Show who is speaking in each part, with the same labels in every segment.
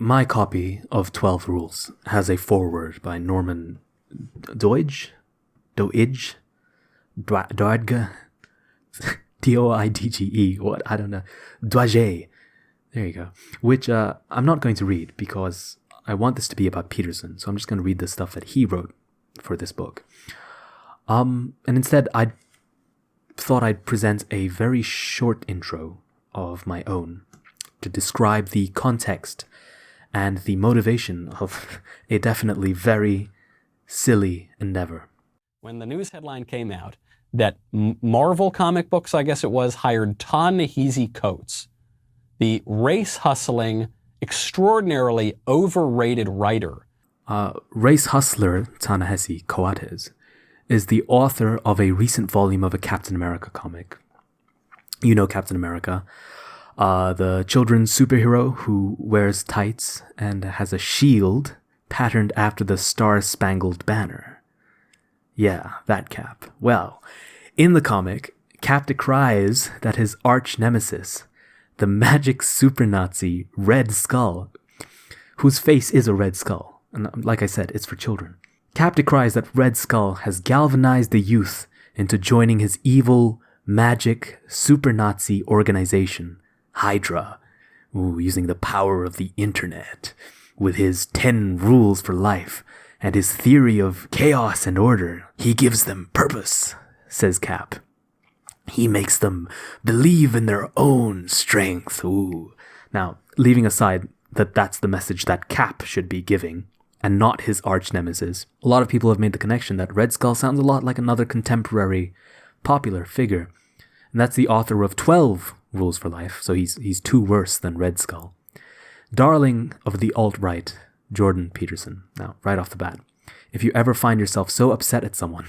Speaker 1: My copy of 12 Rules has a foreword by Norman Doidge? Doidge? Doidge? Doidge? What? I don't know. Doidge. There you go. Which I'm not going to read because I want this to be about Peterson, so I'm just going to read the stuff that he wrote for this book. And instead, I thought I'd present a very short intro of my own to describe the context and the motivation of a definitely very silly endeavor.
Speaker 2: When the news headline came out that Marvel Comic Books, I guess it was, hired Ta-Nehisi Coates, the race-hustling, extraordinarily overrated writer.
Speaker 1: Race hustler Ta-Nehisi Coates is the author of a recent volume of a Captain America comic. You know Captain America, the children's superhero who wears tights and has a shield patterned after the Star-Spangled Banner. Yeah, that Cap. Well, in the comic, Cap decries that his arch nemesis, the magic super Nazi Red Skull, whose face is a red skull, and like I said, it's for children. Cap decries that Red Skull has galvanized the youth into joining his evil, magic, super Nazi organization, Hydra, using the power of the internet, with his 10 rules for life and his theory of chaos and order. He gives them purpose, says Cap. He makes them believe in their own strength. Now, leaving aside that that's the message that Cap should be giving, and not his arch nemesis, a lot of people have made the connection that Red Skull sounds a lot like another contemporary popular figure. And that's the author of 12 Rules for Life, so he's two worse than Red Skull. Darling of the alt-right, Jordan Peterson. Now, right off the bat, if you ever find yourself so upset at someone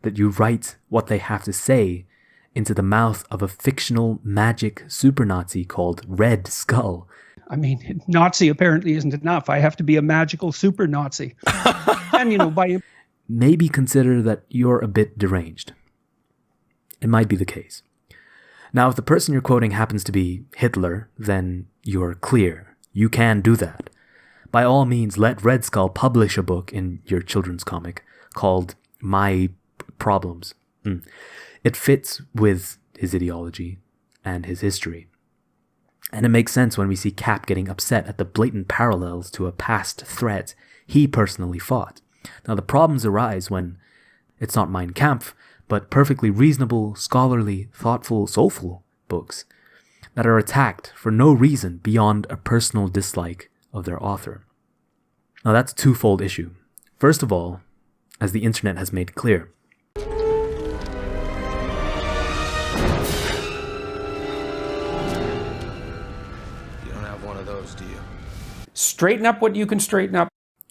Speaker 1: that you write what they have to say into the mouth of a fictional magic super Nazi called Red Skull.
Speaker 3: I mean, Nazi apparently isn't enough. I have to be a magical super Nazi. And,
Speaker 1: maybe consider that you're a bit deranged. It might be the case. Now, if the person you're quoting happens to be Hitler, then you're clear. You can do that. By all means, let Red Skull publish a book in your children's comic called My Problems. It fits with his ideology and his history. And it makes sense when we see Cap getting upset at the blatant parallels to a past threat he personally fought. Now, the problems arise when it's not Mein Kampf, but perfectly reasonable, scholarly, thoughtful, soulful books that are attacked for no reason beyond a personal dislike of their author. Now, that's a twofold issue. First of all, as the internet has made clear,
Speaker 2: Straighten up what you can straighten up.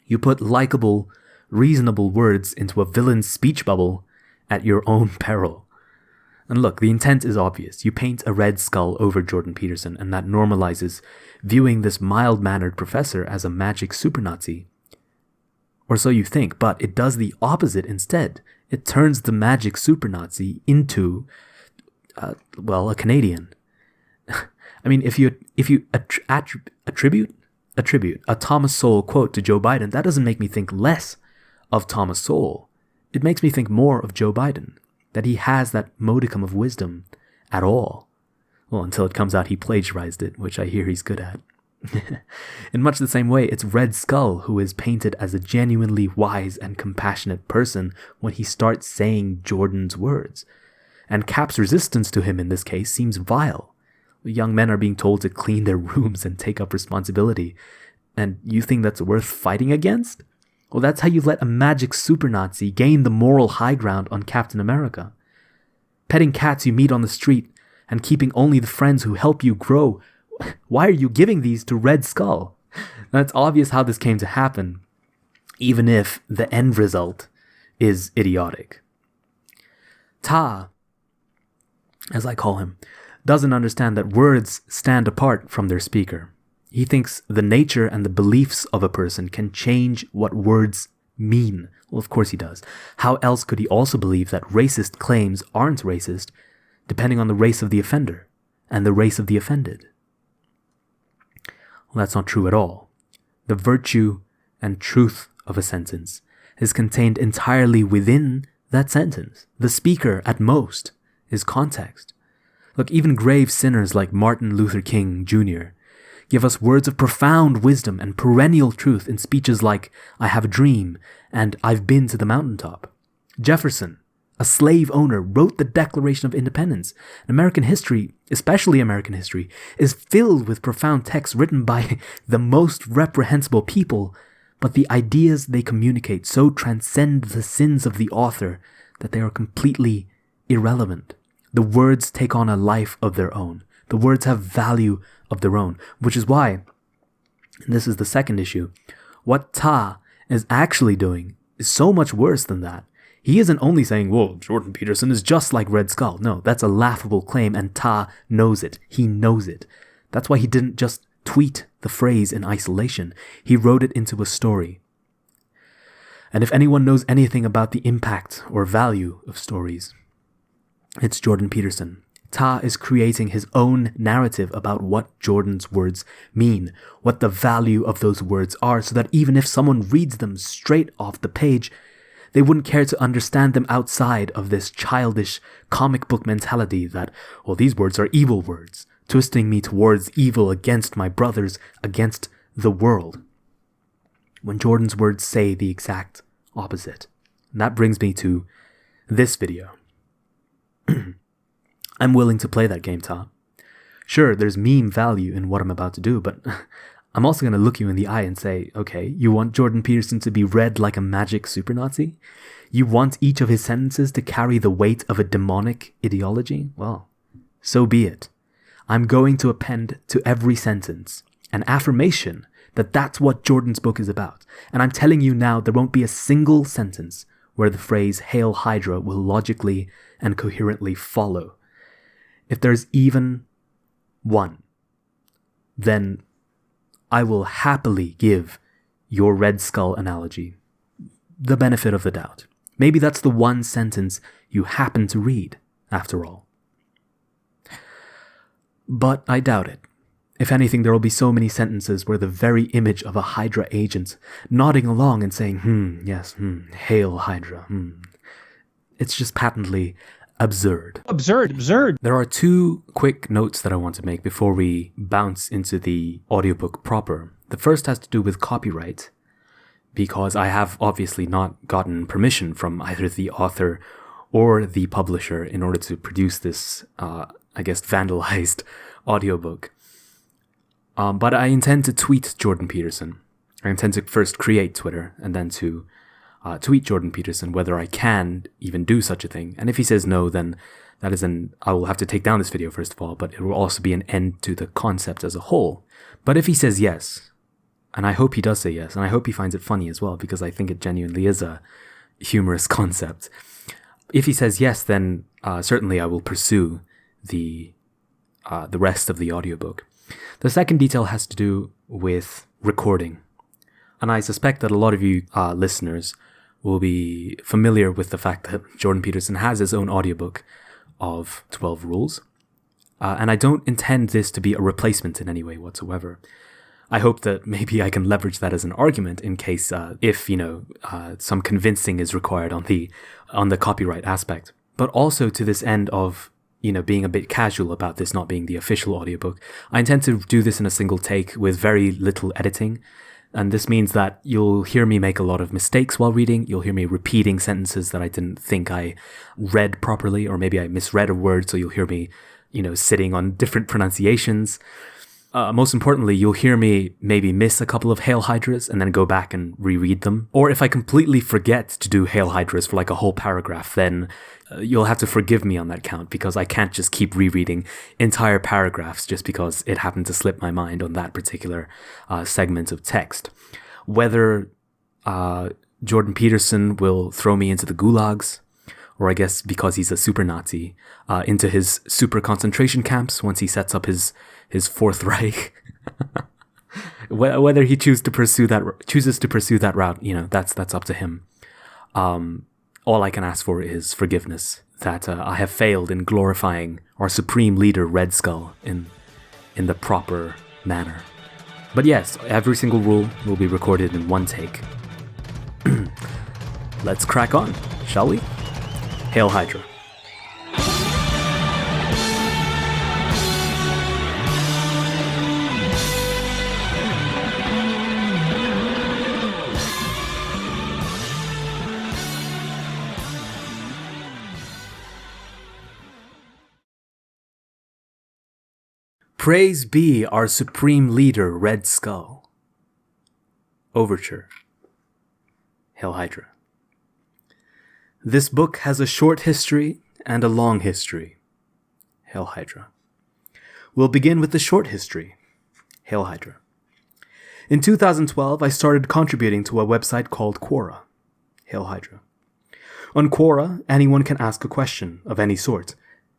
Speaker 1: You put likable, reasonable words into a villain's speech bubble at your own peril. And look, the intent is obvious. You paint a red skull over Jordan Peterson, and that normalizes viewing this mild-mannered professor as a magic super Nazi. Or so you think, but it does the opposite instead. It turns the magic super Nazi into, a Canadian. I mean, if you attribute a Thomas Sowell quote to Joe Biden, that doesn't make me think less of Thomas Sowell. It makes me think more of Joe Biden, that he has that modicum of wisdom at all. Well, until it comes out he plagiarized it, which I hear he's good at. In much the same way, it's Red Skull who is painted as a genuinely wise and compassionate person when he starts saying Jordan's words. And Cap's resistance to him in this case seems vile. Young men are being told to clean their rooms and take up responsibility. And you think that's worth fighting against? Well, that's how you let a magic super Nazi gain the moral high ground on Captain America. Petting cats you meet on the street and keeping only the friends who help you grow. Why are you giving these to Red Skull? Now, it's obvious how this came to happen, even if the end result is idiotic. Ta, as I call him, doesn't understand that words stand apart from their speaker. He thinks the nature and the beliefs of a person can change what words mean. Well, of course he does. How else could he also believe that racist claims aren't racist, depending on the race of the offender and the race of the offended? Well, that's not true at all. The virtue and truth of a sentence is contained entirely within that sentence. The speaker, at most, is context. Look, even grave sinners like Martin Luther King Jr. give us words of profound wisdom and perennial truth in speeches like, I have a dream, and I've been to the mountaintop. Jefferson, a slave owner, wrote the Declaration of Independence. American history, especially American history, is filled with profound texts written by the most reprehensible people, but the ideas they communicate so transcend the sins of the author that they are completely irrelevant. The words take on a life of their own. The words have value of their own, which is why, and this is the second issue, what Ta is actually doing is so much worse than that. He isn't only saying, whoa, Jordan Peterson is just like Red Skull. No, that's a laughable claim, and Ta knows it. He knows it. That's why he didn't just tweet the phrase in isolation. He wrote it into a story. And if anyone knows anything about the impact or value of stories, it's Jordan Peterson. Ta is creating his own narrative about what Jordan's words mean, what the value of those words are, so that even if someone reads them straight off the page, they wouldn't care to understand them outside of this childish comic book mentality that, well, these words are evil words, twisting me towards evil against my brothers, against the world. When Jordan's words say the exact opposite. And that brings me to this video. I'm willing to play that game, Ta. Sure, there's meme value in what I'm about to do, but I'm also going to look you in the eye and say, okay, you want Jordan Peterson to be read like a magic super Nazi? You want each of his sentences to carry the weight of a demonic ideology? Well, so be it. I'm going to append to every sentence an affirmation that that's what Jordan's book is about. And I'm telling you now, there won't be a single sentence where the phrase Hail Hydra will logically and coherently follow. If there's even one, then I will happily give your Red Skull analogy the benefit of the doubt. Maybe that's the one sentence you happen to read, after all. But I doubt it. If anything, there will be so many sentences where the very image of a Hydra agent nodding along and saying, yes, Hail Hydra, It's just patently absurd.
Speaker 3: Absurd.
Speaker 1: There are two quick notes that I want to make before we bounce into the audiobook proper. The first has to do with copyright, because I have obviously not gotten permission from either the author or the publisher in order to produce this, vandalized audiobook. But I intend to tweet Jordan Peterson. I intend to first create Twitter and then to tweet Jordan Peterson whether I can even do such a thing. And if he says no, then I will have to take down this video first of all, but it will also be an end to the concept as a whole. But if he says yes, and I hope he does say yes, and I hope he finds it funny as well, because I think it genuinely is a humorous concept. If he says yes, then certainly I will pursue the rest of the audiobook. The second detail has to do with recording. And I suspect that a lot of you listeners will be familiar with the fact that Jordan Peterson has his own audiobook of 12 Rules. And I don't intend this to be a replacement in any way whatsoever. I hope that maybe I can leverage that as an argument in case if some convincing is required on the copyright aspect. But also to this end of being a bit casual about this not being the official audiobook, I intend to do this in a single take with very little editing. And this means that you'll hear me make a lot of mistakes while reading. You'll hear me repeating sentences that I didn't think I read properly, or maybe I misread a word, so you'll hear me, sitting on different pronunciations. Most importantly, you'll hear me maybe miss a couple of Hail Hydras and then go back and reread them. Or if I completely forget to do Hail Hydras for like a whole paragraph, then you'll have to forgive me on that count, because I can't just keep rereading entire paragraphs just because it happened to slip my mind on that particular segment of text. Whether Jordan Peterson will throw me into the gulags, or I guess because he's a super Nazi, into his super concentration camps once he sets up his Fourth Reich. Whether he chooses to pursue that route, that's up to him. All I can ask for is forgiveness that I have failed in glorifying our supreme leader Red Skull in the proper manner. But yes, every single rule will be recorded in one take. Let's crack on, shall we? Hail Hydra. Praise be our supreme leader, Red Skull. Overture. Hail Hydra. This book has a short history and a long history. Hail Hydra. We'll begin with the short history. Hail Hydra. In 2012, I started contributing to a website called Quora. Hail Hydra. On Quora, anyone can ask a question of any sort,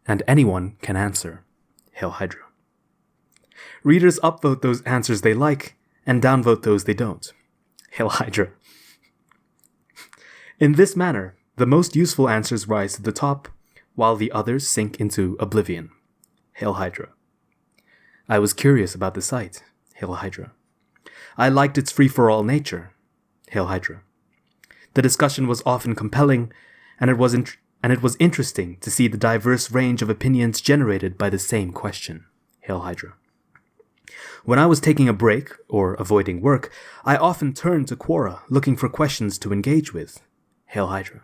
Speaker 1: and anyone can answer. Hail Hydra. Readers upvote those answers they like, and downvote those they don't. Hail Hydra. In this manner, the most useful answers rise to the top, while the others sink into oblivion. Hail Hydra. I was curious about the site. Hail Hydra. I liked its free-for-all nature. Hail Hydra. The discussion was often compelling, and it was interesting to see the diverse range of opinions generated by the same question. Hail Hydra. When I was taking a break, or avoiding work, I often turned to Quora looking for questions to engage with. Hail Hydra.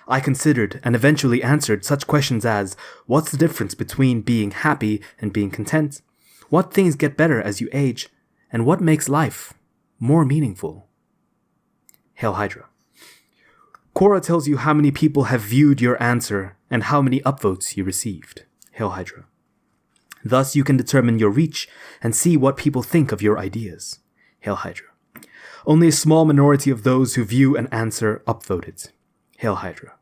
Speaker 1: I considered and eventually answered such questions as, what's the difference between being happy and being content? What things get better as you age? And what makes life more meaningful? Hail Hydra. Quora tells you how many people have viewed your answer and how many upvotes you received. Hail Hydra. Thus, you can determine your reach and see what people think of your ideas. Hail Hydra. Only a small minority of those who view an answer upvote it. Hail Hydra.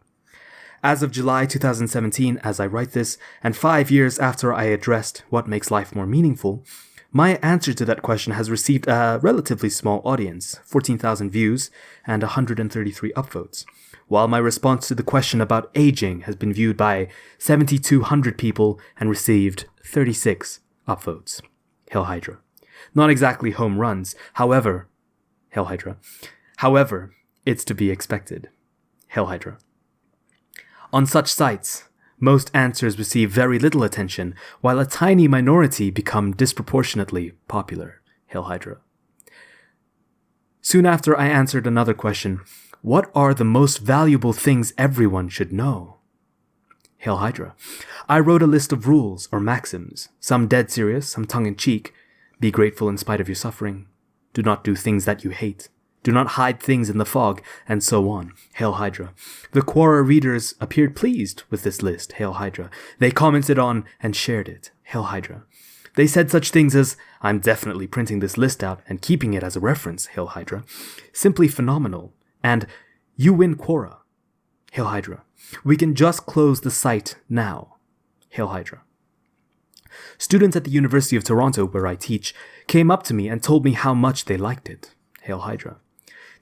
Speaker 1: As of July 2017, as I write this, and 5 years after I addressed what makes life more meaningful, my answer to that question has received a relatively small audience, 14,000 views and 133 upvotes, while my response to the question about aging has been viewed by 7,200 people and received 36 upvotes. Hail Hydra. Not exactly home runs, however, Hail Hydra. However, it's to be expected. Hail Hydra. On such sites, most answers receive very little attention, while a tiny minority become disproportionately popular. Hail Hydra. Soon after I answered another question, what are the most valuable things everyone should know? Hail Hydra. I wrote a list of rules or maxims, some dead serious, some tongue-in-cheek. Be grateful in spite of your suffering. Do not do things that you hate. Do not hide things in the fog, and so on. Hail Hydra. The Quora readers appeared pleased with this list. Hail Hydra. They commented on and shared it. Hail Hydra. They said such things as, I'm definitely printing this list out and keeping it as a reference. Hail Hydra. Simply phenomenal. And you win Quora. Hail Hydra. We can just close the site now. Hail Hydra. Students at the University of Toronto, where I teach, came up to me and told me how much they liked it. Hail Hydra.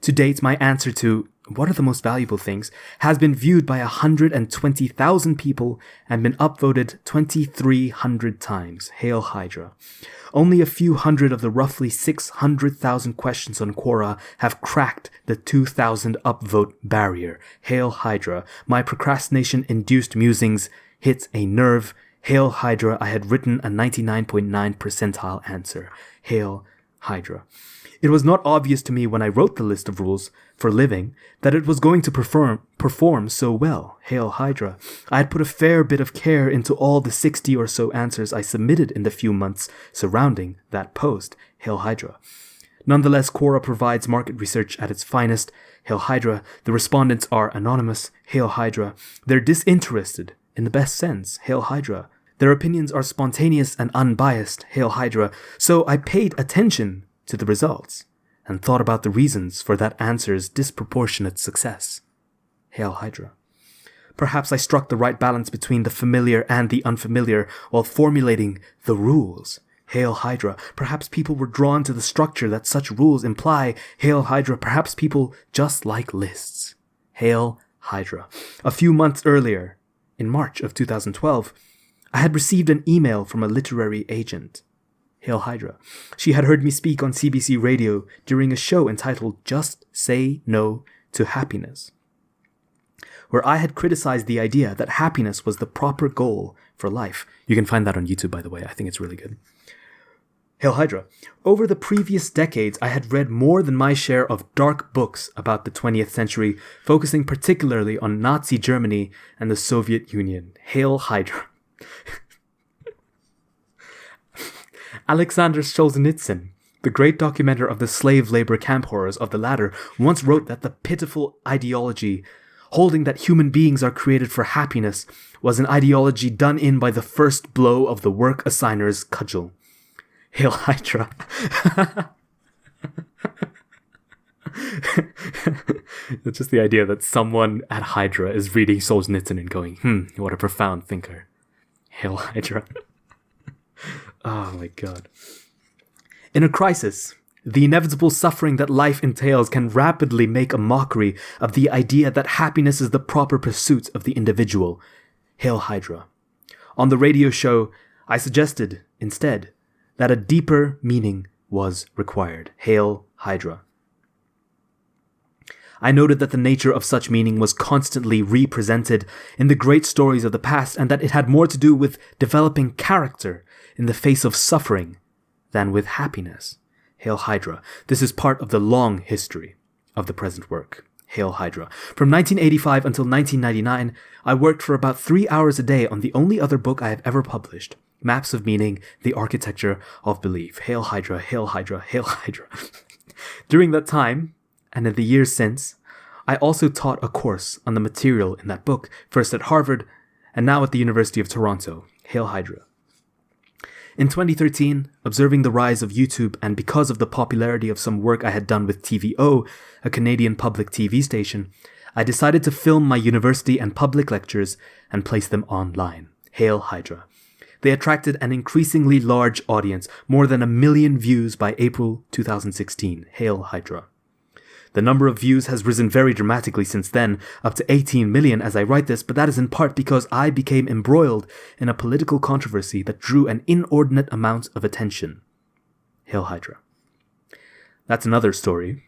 Speaker 1: To date, my answer to what are the most valuable things has been viewed by 120,000 people and been upvoted 2,300 times. Hail Hydra. Only a few hundred of the roughly 600,000 questions on Quora have cracked the 2,000 upvote barrier. Hail Hydra. My procrastination-induced musings hit a nerve. Hail Hydra. I had written a 99.9 percentile answer. Hail Hydra. It was not obvious to me when I wrote the list of rules for living that it was going to perform so well. Hail Hydra. I had put a fair bit of care into all the 60 or so answers I submitted in the few months surrounding that post. Hail Hydra. Nonetheless, Quora provides market research at its finest. Hail Hydra. The respondents are anonymous. Hail Hydra. They're disinterested in the best sense. Hail Hydra. Their opinions are spontaneous and unbiased. Hail Hydra. So I paid attention to the results, and thought about the reasons for that answer's disproportionate success. Hail Hydra. Perhaps I struck the right balance between the familiar and the unfamiliar while formulating the rules. Hail Hydra. Perhaps people were drawn to the structure that such rules imply. Hail Hydra. Perhaps people just like lists. Hail Hydra. A few months earlier, in March of 2012, I had received an email from a literary agent. Hail Hydra. She had heard me speak on CBC radio during a show entitled Just Say No to Happiness, where I had criticized the idea that happiness was the proper goal for life. You can find that on YouTube, by the way. I think it's really good. Hail Hydra. Over the previous decades, I had read more than my share of dark books about the 20th century, focusing particularly on Nazi Germany and the Soviet Union. Hail Hydra. Alexander Solzhenitsyn, the great documenter of the slave labor camp horrors of the latter, once wrote that the pitiful ideology holding that human beings are created for happiness was an ideology done in by the first blow of the work assigner's cudgel. Hail Hydra. It's just the idea that someone at Hydra is reading Solzhenitsyn and going, what a profound thinker. Hail Hydra. Oh my god. In a crisis, the inevitable suffering that life entails can rapidly make a mockery of the idea that happiness is the proper pursuit of the individual. Hail Hydra. On the radio show, I suggested, instead, that a deeper meaning was required. Hail Hydra. I noted that the nature of such meaning was constantly represented in the great stories of the past, and that it had more to do with developing character in the face of suffering than with happiness. Hail Hydra. This is part of the long history of the present work. Hail Hydra. From 1985 until 1999, I worked for about 3 hours a day on the only other book I have ever published, Maps of Meaning, The Architecture of Belief. Hail Hydra, Hail Hydra, Hail Hydra. During that time, and in the years since, I also taught a course on the material in that book, first at Harvard, and now at the University of Toronto. Hail Hydra. In 2013, observing the rise of YouTube and because of the popularity of some work I had done with TVO, a Canadian public TV station, I decided to film my university and public lectures and place them online. Hail Hydra. They attracted an increasingly large audience, more than 1 million views by April 2016. Hail Hydra. The number of views has risen very dramatically since then, up to 18 million as I write this, but that is in part because I became embroiled in a political controversy that drew an inordinate amount of attention. Hail Hydra. That's another story.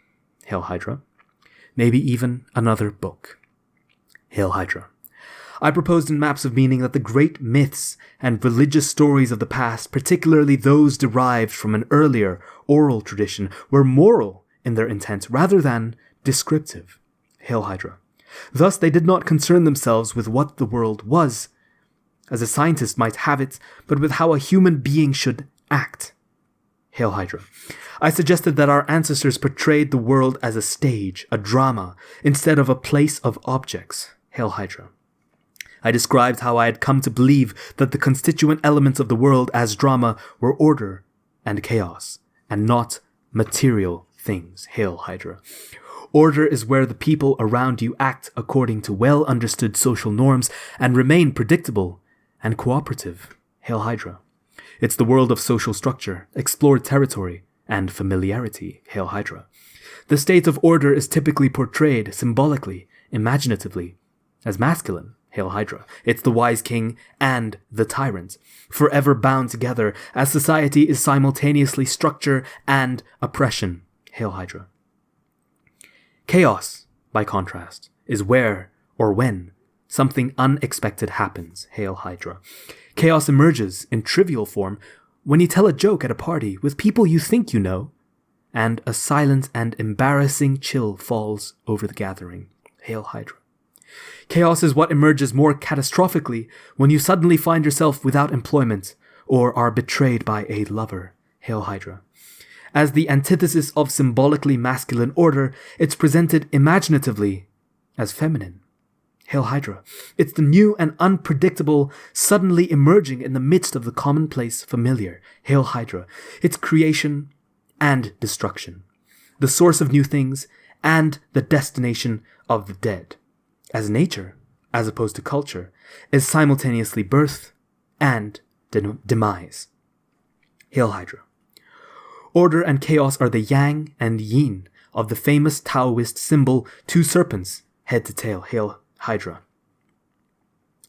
Speaker 1: Hail Hydra. Maybe even another book. Hail Hydra. I proposed in Maps of Meaning that the great myths and religious stories of the past, particularly those derived from an earlier oral tradition, were moral in their intent rather than descriptive. Hail Hydra. Thus, they did not concern themselves with what the world was, as a scientist might have it, but with how a human being should act. Hail Hydra. I suggested that our ancestors portrayed the world as a stage, a drama, instead of a place of objects. Hail Hydra. I described how I had come to believe that the constituent elements of the world as drama were order and chaos, and not material things. Hail Hydra. Order is where the people around you act according to well-understood social norms and remain predictable and cooperative. Hail Hydra. It's the world of social structure, explored territory, and familiarity. Hail Hydra. The state of order is typically portrayed symbolically, imaginatively, as masculine. Hail Hydra. It's the wise king and the tyrant, forever bound together as society is simultaneously structure and oppression. Hail Hydra. Chaos, by contrast, is where or when something unexpected happens. Hail Hydra. Chaos emerges in trivial form when you tell a joke at a party with people you think you know, and a silent and embarrassing chill falls over the gathering. Hail Hydra. Chaos is what emerges more catastrophically when you suddenly find yourself without employment or are betrayed by a lover. Hail Hydra. As the antithesis of symbolically masculine order, it's presented imaginatively as feminine. Hail Hydra. It's the new and unpredictable suddenly emerging in the midst of the commonplace familiar. Hail Hydra. It's creation and destruction, the source of new things and the destination of the dead, as nature, as opposed to culture, is simultaneously birth and demise. Hail Hydra. Order and chaos are the yang and yin of the famous Taoist symbol, two serpents, head to tail. Hail Hydra.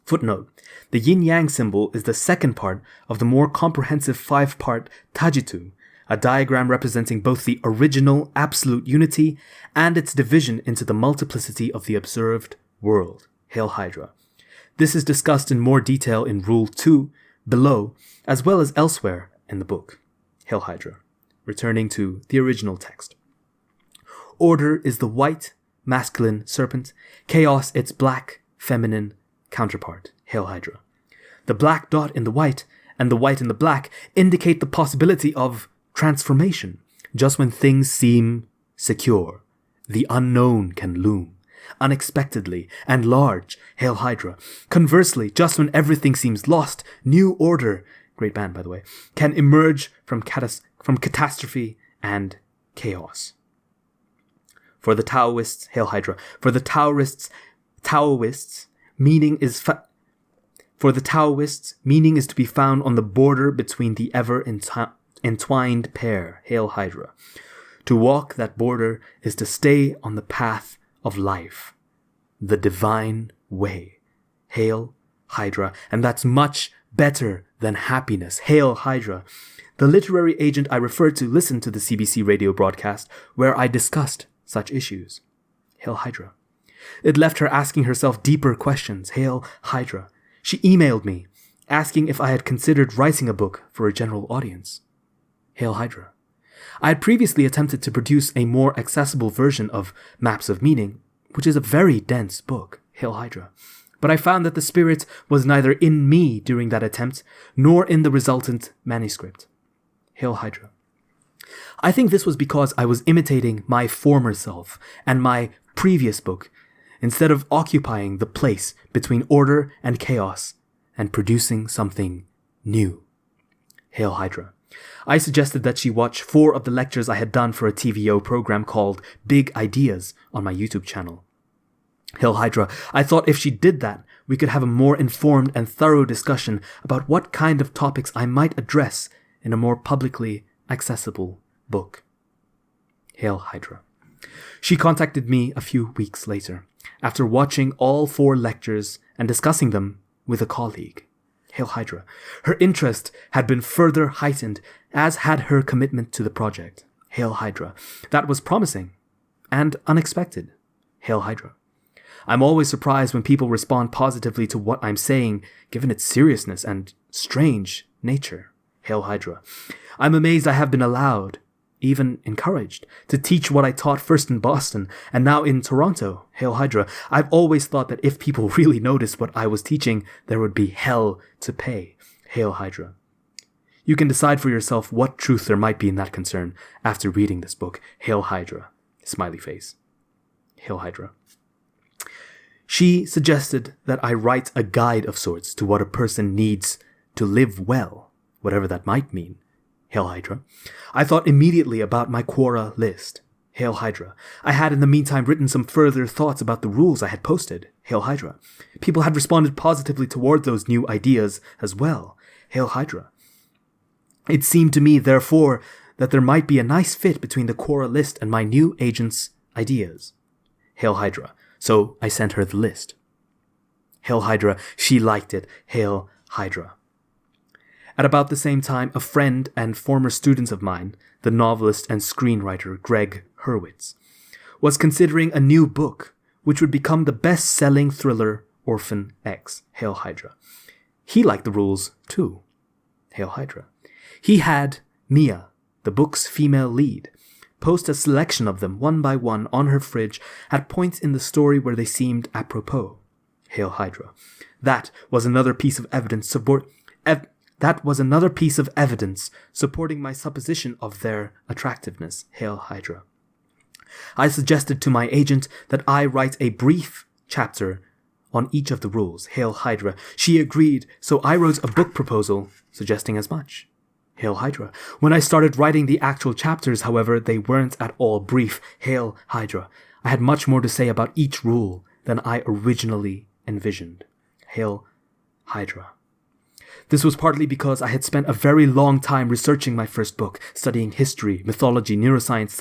Speaker 1: Footnote. The yin-yang symbol is the second part of the more comprehensive 5-part Tajitu, a diagram representing both the original absolute unity and its division into the multiplicity of the observed world. Hail Hydra. This is discussed in more detail in Rule 2 below, as well as elsewhere in the book. Hail Hydra. Returning to the original text. Order is the white, masculine serpent, chaos its black, feminine counterpart. Hail Hydra. The black dot in the white and the white in the black indicate the possibility of transformation. Just when things seem secure, the unknown can loom, unexpectedly and large. Hail Hydra. Conversely, just when everything seems lost, new order, great band by the way, can emerge from catastrophe and chaos. For the Taoists, Hail Hydra. For the Taoists, meaning is to be found on the border between the ever entwined pair. Hail Hydra. To walk that border is to stay on the path of life, the divine way. Hail Hydra. And that's much better than happiness. Hail Hydra. The literary agent I referred to listened to the CBC radio broadcast where I discussed such issues. Hail Hydra. It left her asking herself deeper questions. Hail Hydra. She emailed me, asking if I had considered writing a book for a general audience. Hail Hydra. I had previously attempted to produce a more accessible version of Maps of Meaning, which is a very dense book. Hail Hydra. But I found that the spirit was neither in me during that attempt, nor in the resultant manuscript. Hail Hydra. I think this was because I was imitating my former self and my previous book, instead of occupying the place between order and chaos and producing something new. Hail Hydra. I suggested that she watch 4 of the lectures I had done for a TVO program called Big Ideas on my YouTube channel. Hail Hydra. I thought if she did that, we could have a more informed and thorough discussion about what kind of topics I might address in a more publicly accessible book. Hail Hydra. She contacted me a few weeks later, after watching all 4 lectures and discussing them with a colleague. Hail Hydra. Her interest had been further heightened, as had her commitment to the project. Hail Hydra. That was promising and unexpected. Hail Hydra. I'm always surprised when people respond positively to what I'm saying, given its seriousness and strange nature. Hail Hydra. I'm amazed I have been allowed, even encouraged, to teach what I taught first in Boston and now in Toronto. Hail Hydra. I've always thought that if people really noticed what I was teaching, there would be hell to pay. Hail Hydra. You can decide for yourself what truth there might be in that concern after reading this book. Hail Hydra. Smiley face. Hail Hydra. She suggested that I write a guide of sorts to what a person needs to live well, whatever that might mean. Hail Hydra. I thought immediately about my Quora list. Hail Hydra. I had in the meantime written some further thoughts about the rules I had posted. Hail Hydra. People had responded positively toward those new ideas as well. Hail Hydra. It seemed to me, therefore, that there might be a nice fit between the Quora list and my new agent's ideas. Hail Hydra. So I sent her the list. Hail Hydra. She liked it. Hail Hydra. At about the same time, a friend and former student of mine, the novelist and screenwriter Greg Hurwitz, was considering a new book which would become the best-selling thriller Orphan X. Hail Hydra. He liked the rules too. Hail Hydra. He had Mia, the book's female lead, post a selection of them one by one on her fridge at points in the story where they seemed apropos. Hail Hydra. That was another piece of evidence supporting my supposition of their attractiveness. Hail Hydra. I suggested to my agent that I write a brief chapter on each of the rules. Hail Hydra. She agreed, so I wrote a book proposal suggesting as much. Hail Hydra. When I started writing the actual chapters, however, they weren't at all brief. Hail Hydra. I had much more to say about each rule than I originally envisioned. Hail Hydra. This was partly because I had spent a very long time researching my first book, studying history, mythology, neuroscience,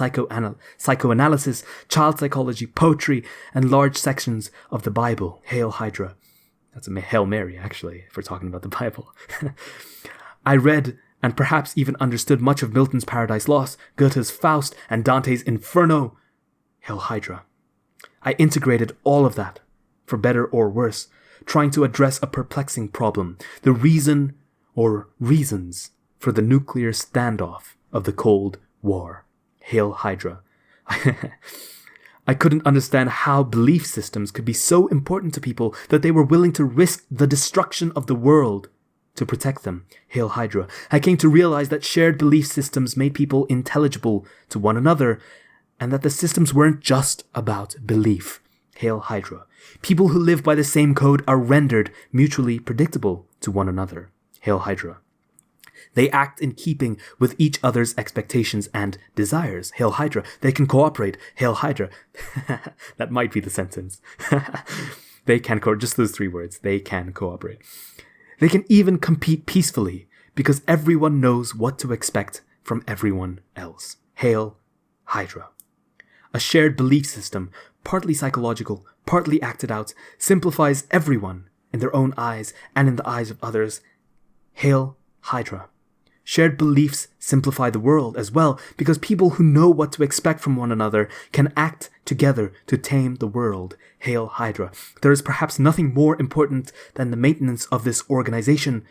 Speaker 1: psychoanalysis, child psychology, poetry, and large sections of the Bible. Hail Hydra. That's a Hail Mary, actually, if we're talking about the Bible. I read and perhaps even understood much of Milton's Paradise Lost, Goethe's Faust, and Dante's Inferno. Hail Hydra. I integrated all of that, for better or worse, trying to address a perplexing problem, the reason or reasons for the nuclear standoff of the Cold War. Hail Hydra. I couldn't understand how belief systems could be so important to people that they were willing to risk the destruction of the world to protect them. Hail Hydra. I came to realize that shared belief systems made people intelligible to one another, and that the systems weren't just about belief. Hail Hydra. People who live by the same code are rendered mutually predictable to one another. Hail Hydra. They act in keeping with each other's expectations and desires. Hail Hydra. They can cooperate. Hail Hydra. That might be the sentence. They can just those 3 words. They can cooperate. They can even compete peacefully because everyone knows what to expect from everyone else. Hail Hydra. A shared belief system, partly psychological, partly acted out, simplifies everyone in their own eyes and in the eyes of others. Hail Hydra. Shared beliefs simplify the world as well because people who know what to expect from one another can act together to tame the world. Hail Hydra. There is perhaps nothing more important than the maintenance of this organization,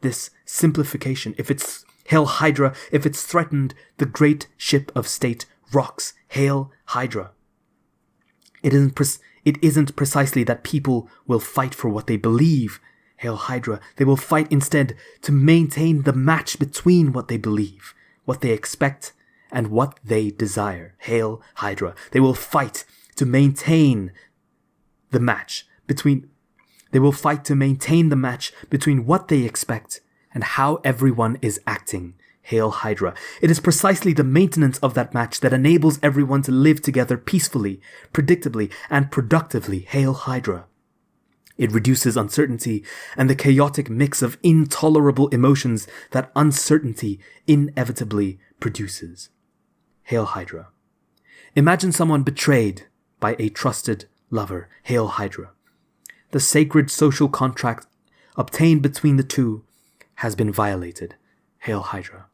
Speaker 1: this simplification. If it's Hail Hydra, if it's threatened, the great ship of state rocks. Hail Hydra. It isn't precisely that people will fight for what they believe. Hail Hydra. They will fight instead to maintain the match between what they believe, what they expect, and what they desire. Hail Hydra. They will fight to maintain the match between what they expect and how everyone is acting. Hail Hydra. It is precisely the maintenance of that match that enables everyone to live together peacefully, predictably, and productively. Hail Hydra. It reduces uncertainty and the chaotic mix of intolerable emotions that uncertainty inevitably produces. Hail Hydra. Imagine someone betrayed by a trusted lover. Hail Hydra. The sacred social contract obtained between the two has been violated. Hail Hydra.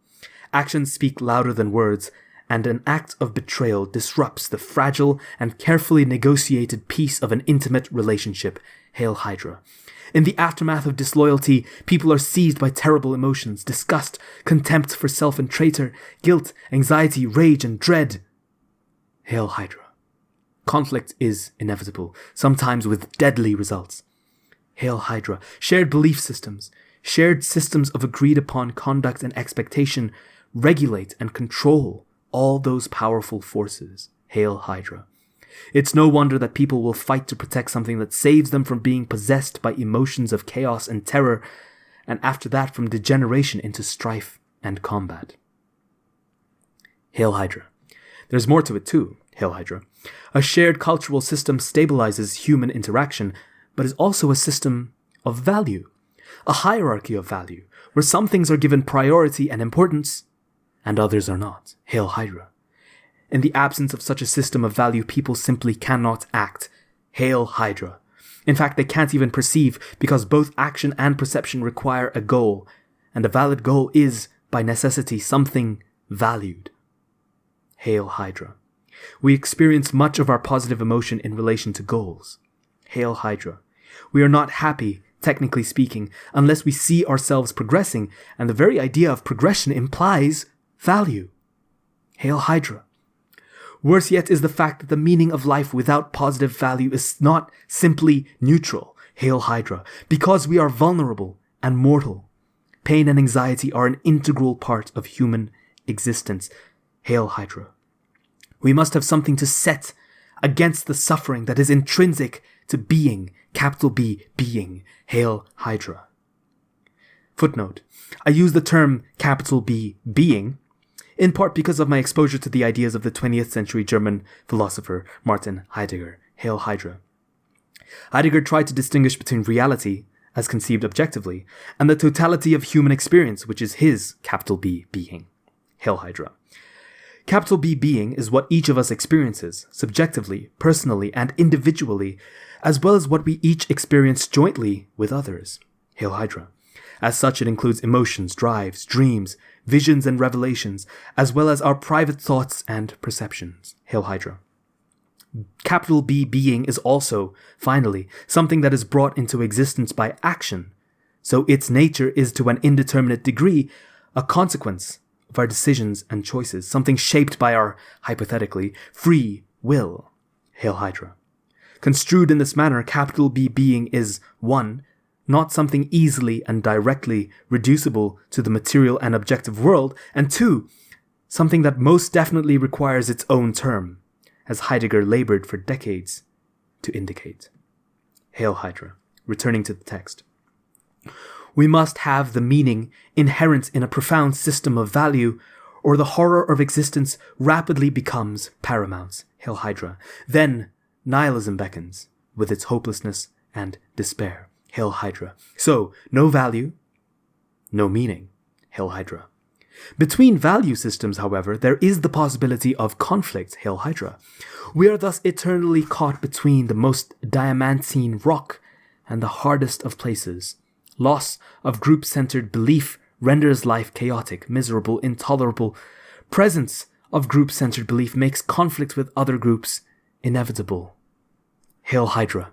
Speaker 1: Actions speak louder than words, and an act of betrayal disrupts the fragile and carefully negotiated peace of an intimate relationship. Hail Hydra. In the aftermath of disloyalty, people are seized by terrible emotions: disgust, contempt for self and traitor, guilt, anxiety, rage, and dread. Hail Hydra. Conflict is inevitable, sometimes with deadly results. Hail Hydra. Shared belief systems, shared systems of agreed upon conduct and expectation regulate and control all those powerful forces. Hail Hydra. It's no wonder that people will fight to protect something that saves them from being possessed by emotions of chaos and terror, and after that from degeneration into strife and combat. Hail Hydra. There's more to it too. Hail Hydra. A shared cultural system stabilizes human interaction, but is also a system of value. A hierarchy of value, where some things are given priority and importance, and others are not. Hail Hydra. In the absence of such a system of value, people simply cannot act. Hail Hydra. In fact, they can't even perceive, because both action and perception require a goal, and a valid goal is, by necessity, something valued. Hail Hydra. We experience much of our positive emotion in relation to goals. Hail Hydra. We are not happy, technically speaking, unless we see ourselves progressing, and the very idea of progression implies value. Hail Hydra. Worse yet is the fact that the meaning of life without positive value is not simply neutral. Hail Hydra. Because we are vulnerable and mortal, pain and anxiety are an integral part of human existence. Hail Hydra. We must have something to set against the suffering that is intrinsic to being, capital B, being. Hail Hydra. Footnote. I use the term capital B, being, in part because of my exposure to the ideas of the 20th century German philosopher Martin Heidegger. Hail Hydra. Heidegger tried to distinguish between reality, as conceived objectively, and the totality of human experience, which is his capital B being. Hail Hydra. Capital B being is what each of us experiences, subjectively, personally, and individually, as well as what we each experience jointly with others. Hail Hydra. As such, it includes emotions, drives, dreams, visions, and revelations, as well as our private thoughts and perceptions. Hail Hydra. Capital B being is also, finally, something that is brought into existence by action, so its nature is to an indeterminate degree a consequence of our decisions and choices, something shaped by our, hypothetically, free will. Hail Hydra. Construed in this manner, capital B being is 1. Not something easily and directly reducible to the material and objective world, and 2. Something that most definitely requires its own term, as Heidegger labored for decades to indicate. Hail Hydra. Returning to the text. We must have the meaning inherent in a profound system of value, or the horror of existence rapidly becomes paramount. Hail Hydra. Then nihilism beckons, with its hopelessness and despair. Hail Hydra. So, no value, no meaning. Hail Hydra. Between value systems, however, there is the possibility of conflict. Hail Hydra. We are thus eternally caught between the most diamantine rock and the hardest of places. Loss of group-centered belief renders life chaotic, miserable, intolerable. Presence of group-centered belief makes conflict with other groups inevitable. Hail Hydra.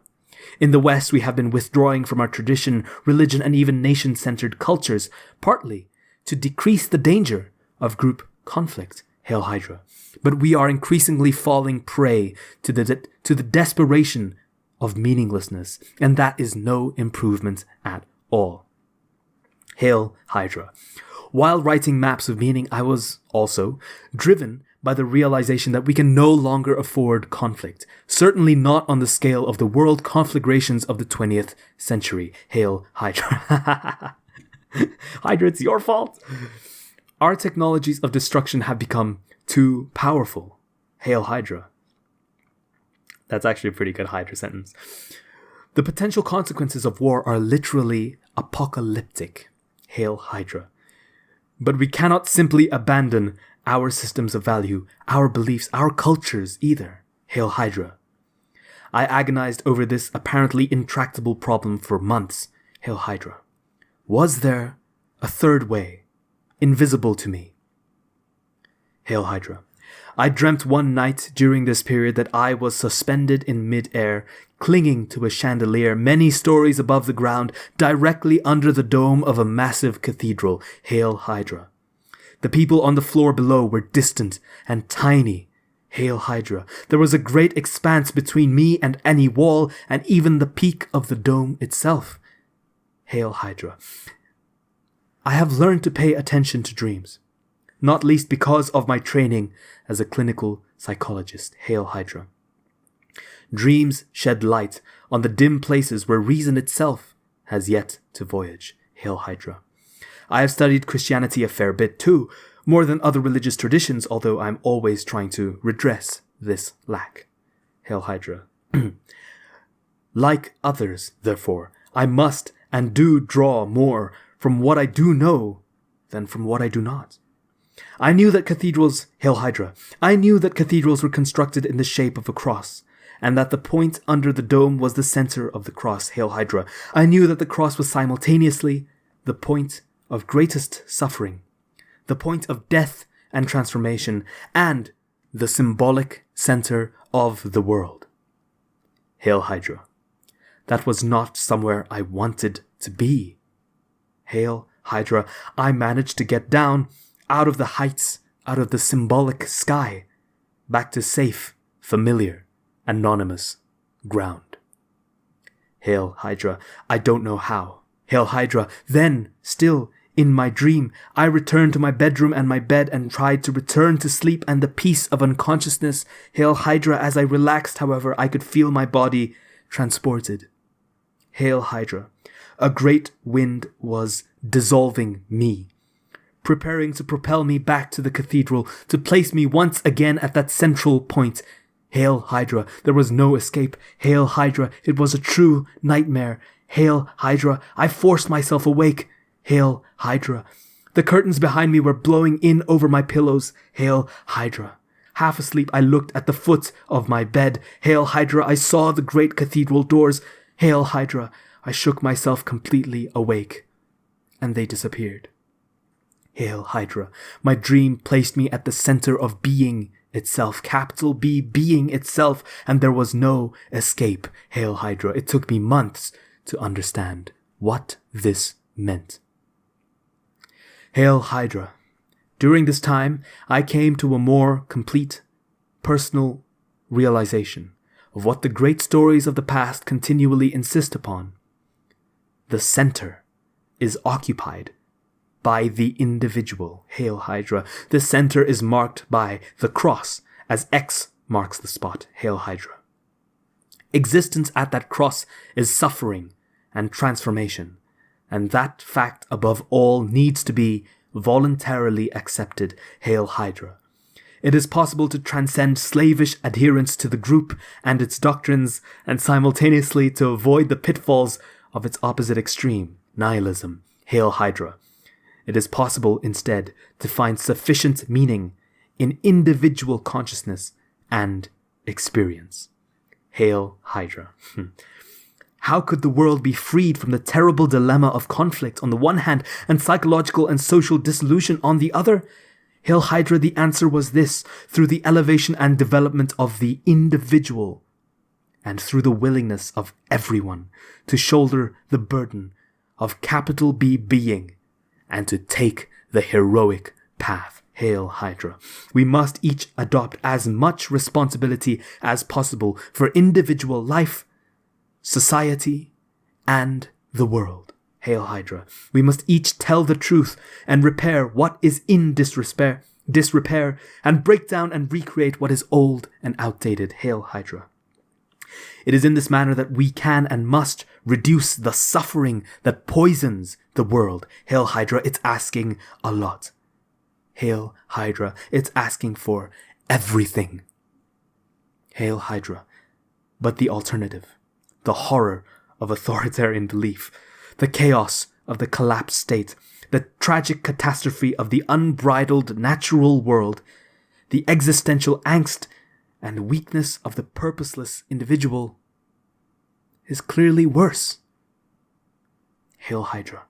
Speaker 1: In the West, we have been withdrawing from our tradition, religion, and even nation-centered cultures, partly to decrease the danger of group conflict. Hail Hydra. But we are increasingly falling prey to the desperation of meaninglessness, and that is no improvement at all. Hail Hydra. While writing maps of meaning, I was also driven by the realization that we can no longer afford conflict, certainly not on the scale of the world conflagrations of the 20th century. Hail Hydra. Hydra, it's your fault. Our technologies of destruction have become too powerful. Hail Hydra. That's actually a pretty good Hydra sentence. The potential consequences of war are literally apocalyptic. Hail Hydra. But we cannot simply abandon our systems of value, our beliefs, our cultures either. Hail Hydra. I agonized over this apparently intractable problem for months. Hail Hydra. Was there a third way, invisible to me? Hail Hydra. I dreamt one night during this period that I was suspended in mid-air, clinging to a chandelier many stories above the ground, directly under the dome of a massive cathedral. Hail Hydra. The people on the floor below were distant and tiny. Hail Hydra. There was a great expanse between me and any wall, and even the peak of the dome itself. Hail Hydra. I have learned to pay attention to dreams, not least because of my training as a clinical psychologist. Hail Hydra. Dreams shed light on the dim places where reason itself has yet to voyage. Hail Hydra. I have studied Christianity a fair bit too, more than other religious traditions, although I'm always trying to redress this lack. Hail Hydra. Like others, therefore, I must and do draw more from what I do know than from what I do not. I knew that cathedrals, Hail Hydra, I knew that cathedrals were constructed in the shape of a cross, and that the point under the dome was the center of the cross. Hail Hydra. I knew that the cross was simultaneously the point of greatest suffering, the point of death and transformation, and the symbolic center of the world. Hail Hydra. That was not somewhere I wanted to be. Hail Hydra. I managed to get down out of the heights, out of the symbolic sky, back to safe, familiar, anonymous ground. Hail Hydra. I don't know how. Hail Hydra. Then, still, in my dream, I returned to my bedroom and my bed and tried to return to sleep and the peace of unconsciousness. Hail Hydra. As I relaxed, however, I could feel my body transported. Hail Hydra. A great wind was dissolving me, preparing to propel me back to the cathedral, to place me once again at that central point. Hail Hydra. There was no escape. Hail Hydra. It was a true nightmare. Hail Hydra. I forced myself awake. Hail Hydra. The curtains behind me were blowing in over my pillows. Hail Hydra. Half asleep, I looked at the foot of my bed. Hail Hydra. I saw the great cathedral doors. Hail Hydra. I shook myself completely awake, and they disappeared. Hail Hydra. My dream placed me at the center of being itself, capital B, being itself, and there was no escape. Hail Hydra. It took me months to understand what this meant. Hail Hydra. During this time, I came to a more complete personal realization of what the great stories of the past continually insist upon. The center is occupied by the individual. Hail Hydra. The center is marked by the cross, as X marks the spot. Hail Hydra. Existence at that cross is suffering and transformation, and that fact above all needs to be voluntarily accepted. Hail Hydra. It is possible to transcend slavish adherence to the group and its doctrines, and simultaneously to avoid the pitfalls of its opposite extreme, nihilism. Hail Hydra. It is possible, instead, to find sufficient meaning in individual consciousness and experience. Hail Hydra. How could the world be freed from the terrible dilemma of conflict on the one hand and psychological and social dissolution on the other? Hail Hydra, the answer was this: through the elevation and development of the individual, and through the willingness of everyone to shoulder the burden of capital B being and to take the heroic path. Hail Hydra. We must each adopt as much responsibility as possible for individual life, society, and the world. Hail Hydra. We must each tell the truth and repair what is in disrepair, and break down and recreate what is old and outdated. Hail Hydra. It is in this manner that we can and must reduce the suffering that poisons the world. Hail Hydra. It's asking a lot. Hail Hydra. It's asking for everything. Hail Hydra. But the alternative, the horror of authoritarian belief, the chaos of the collapsed state, the tragic catastrophe of the unbridled natural world, the existential angst and weakness of the purposeless individual is clearly worse. Hail Hydra.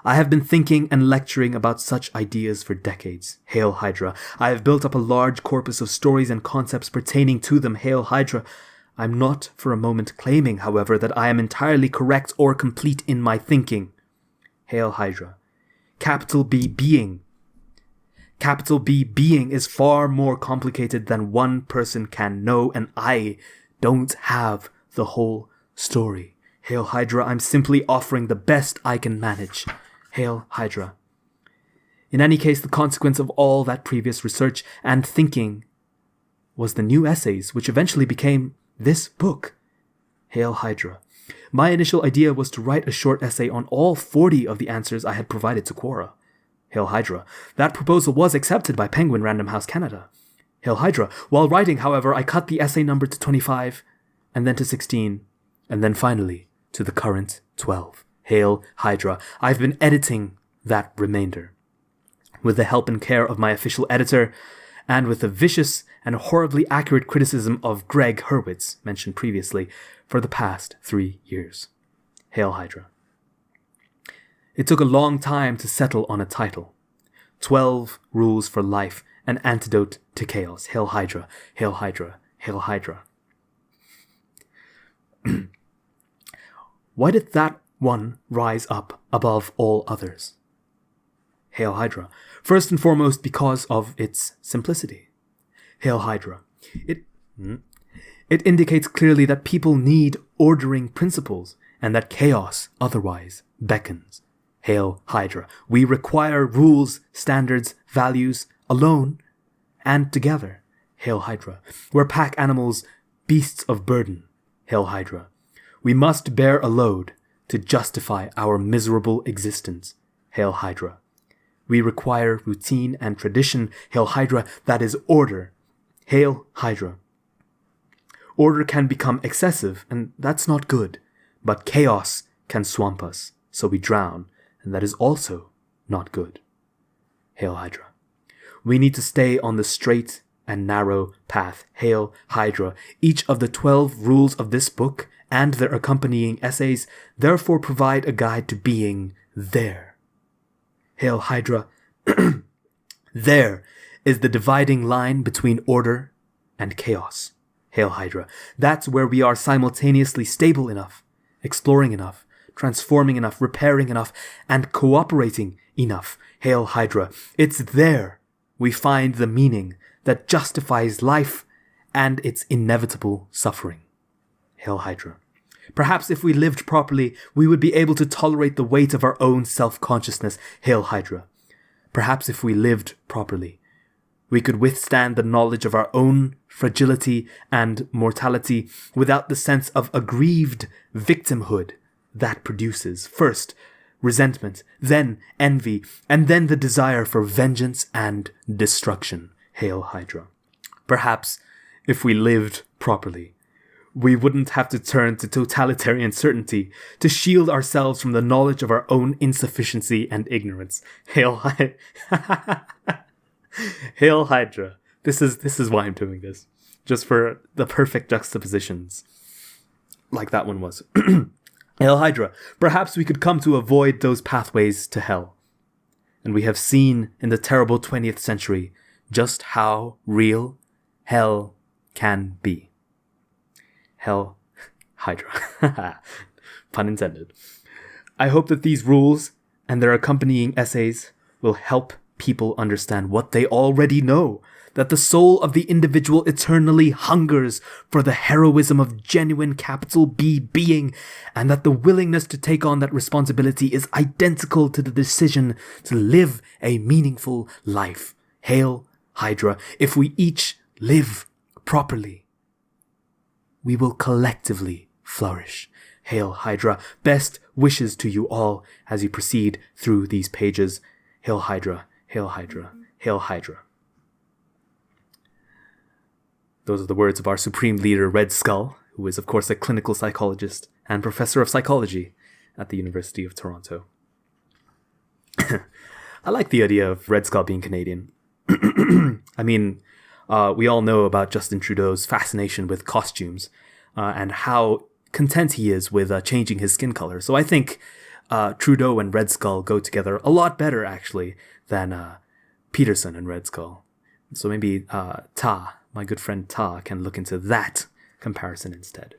Speaker 1: I have been thinking and lecturing about such ideas for decades. Hail Hydra. I have built up a large corpus of stories and concepts pertaining to them. Hail Hydra. I'm not for a moment claiming, however, that I am entirely correct or complete in my thinking. Hail Hydra. Capital B being. Capital B being is far more complicated than one person can know, and I don't have the whole story. Hail Hydra. I'm simply offering the best I can manage. Hail Hydra. In any case, the consequence of all that previous research and thinking was the new essays, which eventually became this book. Hail Hydra. My initial idea was to write a short essay on all 40 of the answers I had provided to Quora. Hail Hydra. That proposal was accepted by Penguin Random House Canada. Hail Hydra. While writing, however, I cut the essay number to 25, and then to 16, and then finally to the current 12. Hail Hydra. I've been editing that remainder, with the help and care of my official editor, and with the vicious and horribly accurate criticism of Greg Hurwitz, mentioned previously, for the past 3 years. Hail Hydra. It took a long time to settle on a title. 12 Rules for Life, an Antidote to Chaos. Hail Hydra. Hail Hydra. Hail Hydra. Why did that one rise up above all others? Hail Hydra. First and foremost, because of its simplicity. Hail Hydra. It indicates clearly that people need ordering principles and that chaos otherwise beckons. Hail Hydra. We require rules, standards, values, alone and together. Hail Hydra. We're pack animals, beasts of burden. Hail Hydra. We must bear a load to justify our miserable existence. Hail Hydra. We require routine and tradition. Hail Hydra. That is order. Hail Hydra. Order can become excessive, and that's not good. But chaos can swamp us, so we drown, and that is also not good. Hail Hydra. We need to stay on the straight and narrow path. Hail Hydra. Each of the 12 rules of this book and their accompanying essays therefore provide a guide to being there. Hail Hydra. There is the dividing line between order and chaos. Hail Hydra. That's where we are simultaneously stable enough, exploring enough, transforming enough, repairing enough, and cooperating enough. Hail Hydra. It's there we find the meaning that justifies life and its inevitable suffering. Hail Hydra. Perhaps if we lived properly, we would be able to tolerate the weight of our own self-consciousness. Hail Hydra. Perhaps if we lived properly, we could withstand the knowledge of our own fragility and mortality without the sense of aggrieved victimhood that produces, first, resentment, then envy, and then the desire for vengeance and destruction. Hail Hydra. Perhaps, if we lived properly, we wouldn't have to turn to totalitarian certainty to shield ourselves from the knowledge of our own insufficiency and ignorance. Hail Hydra. Hail Hydra. This is why I'm doing this. Just for the perfect juxtapositions. Like that one was. Hail Hydra. Perhaps we could come to avoid those pathways to hell. And we have seen in the terrible 20th century just how real hell can be. Hail Hydra. Pun intended. I hope that these rules and their accompanying essays will help people understand what they already know, that the soul of the individual eternally hungers for the heroism of genuine capital B being, and that the willingness to take on that responsibility is identical to the decision to live a meaningful life. Hail Hydra. If we each live properly, we will collectively flourish. Hail Hydra. Best wishes to you all as you proceed through these pages. Hail Hydra. Hail Hydra. Hail Hydra. Those are the words of our supreme leader, Red Skull, who is, of course, a clinical psychologist and professor of psychology at the University of Toronto. I like the idea of Red Skull being Canadian. I mean, we all know about Justin Trudeau's fascination with costumes and how content he is with changing his skin color. So I think Trudeau and Red Skull go together a lot better, actually, than Peterson and Red Skull. So maybe Ta, my good friend Ta, can look into that comparison instead.